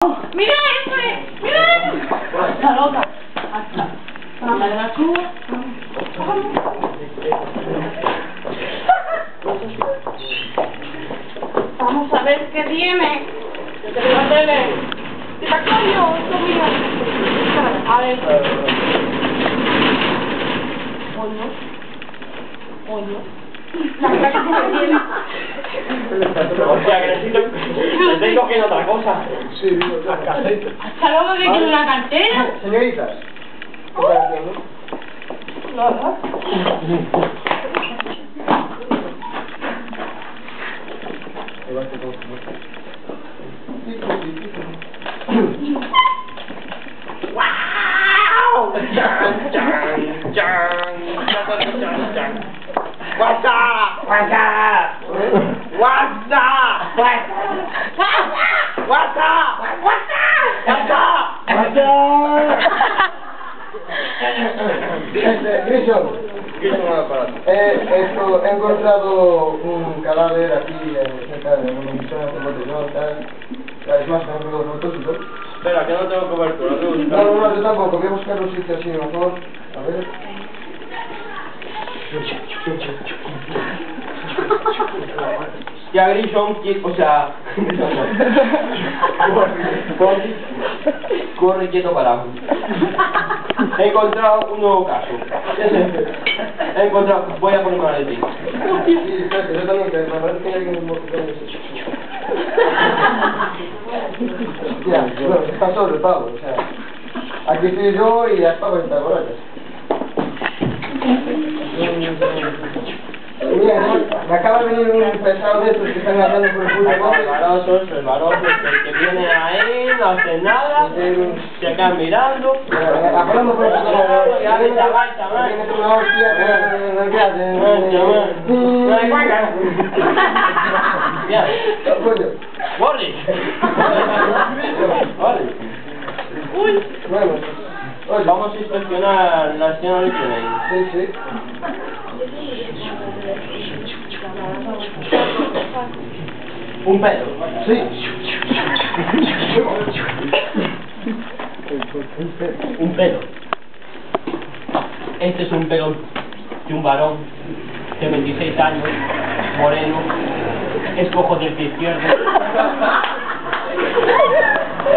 ¡Mira ese! ¡Mira ese! ¡Está loca! ¡Hasta la de la chuva! Vamos a ver qué tiene. Yo te digo a tele. ¡Tira coño! ¡Esto mío! A ver. Coño. La cara que tiene. O sea, que necesito... estoy cogiendo otra cosa. Sí, las casetas. ¿Hasta luego que quiere una cartera? Señoritas, ¿qué están haciendo? Nada. ¡Wow! ¡Chan, chan, chan! WhatsApp! WhatsApp! WhatsApp! WhatsApp! Grison, he encontrado un cadáver aquí cerca de una misión de botellón, tal. Es más, no tengo los propósitos. Espera, que no tengo cobertura. No, yo tampoco. Voy a buscar un sitio así mejor. A ver. Ya Grison, o sea... corre quieto parado. He encontrado un nuevo caso. He encontrado... Voy a ponerme la de ti. Sí, espérate, yo también, que me parece que hay alguien en ya, bueno, está solo el pavo, o sea... Aquí estoy yo y las pavas están borrachas. Mira, me acaba de venir un pesado de estos que están hablando por el puto El varoso, que viene ahí, no hace nada, se queda mirando. Hablando por el puto Ya ves, chaval. Tienes una hostia, ¿qué haces? Ya. Coño. ¡Borri! ¡Borri! Uy. Bueno, oye. Vamos a inspeccionar la escena del crimen. Sí, sí. Un pedo. Sí. Un pelo. Este es un pelo de un varón de 26 años, moreno, es cojo del pie izquierdo.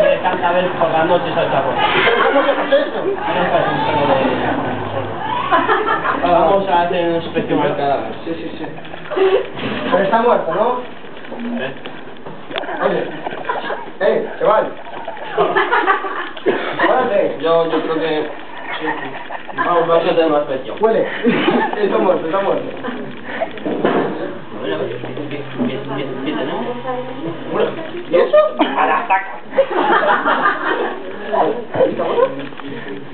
Le encanta ver por las noches al cabo. ¿Cómo se hace eso? Vamos a hacer una inspección al cadáver. Sí, sí, sí. Pero está muerto, ¿no? Oye, chaval. Párate. Yo creo que... sí. Vamos a hacer una inspección. Huele. Está muerto, está muerto. ¿Qué tenemos? ¿Y eso? A la saca.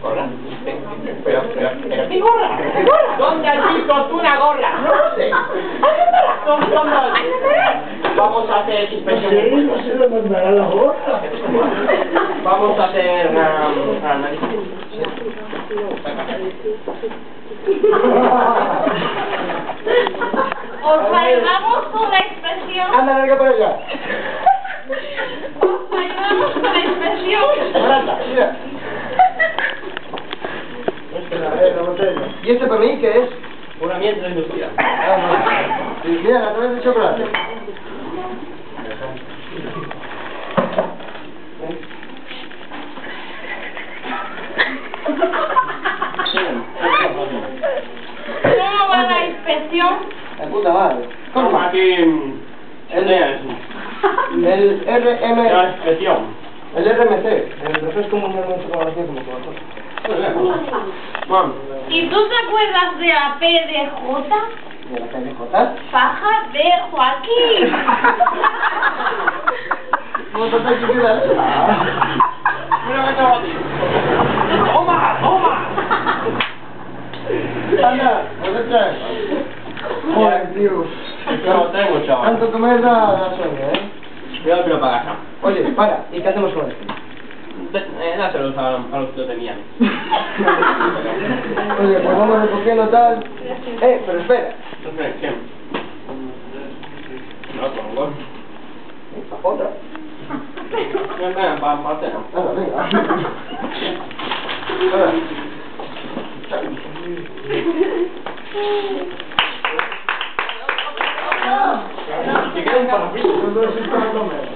¿Gorra? Pero, ¿qué gorra? ¿Qué gorra? ¿Dónde has visto tú una gorra? No sé. Vamos a hacer inspección. No sé dónde andará la gorra. Vamos a hacer análisis. Os ayudamos con la inspección. Anda, larga para allá. Os ayudamos con la inspección. Barata, mira. A ver, la botella. ¿Y este para mí qué es? Una mientras industrial. Sí, mira, la tabla de chocolate. ¿Cómo va la inspección? La puta madre. ¿Cómo aquí? El RM... la inspección. El RMC. El refresco mundial de chocolate como Coca-Cola. Bueno. ¿Y tú te acuerdas de la PDJ? ¿De la calle J? Paja de Joaquín. ¿Cómo te haces que queda? Mira que tengo a ti. ¡Toma! ¡Toma! Anda, ¿qué te traes? Joder, tío. Yo lo tengo, chaval. Tanto comer da sueño, ¿eh? Yo lo quiero para casa. Oye, para, ¿y qué hacemos con esto? Dáselos a los que lo tenían. Oye, pues vamos recogiendo tal... pero espera. ¿Quién? No, con gol. Otra. Venga, para Marcelo. Venga. Que queden para mí. Los dos se están a comer.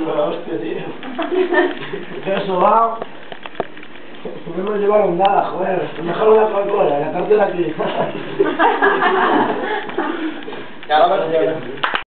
La hostia, tío. Qué sobao. No me llevaron nada, joder. Mejor una Coca-Cola, la cartera aquí. Ya, ahora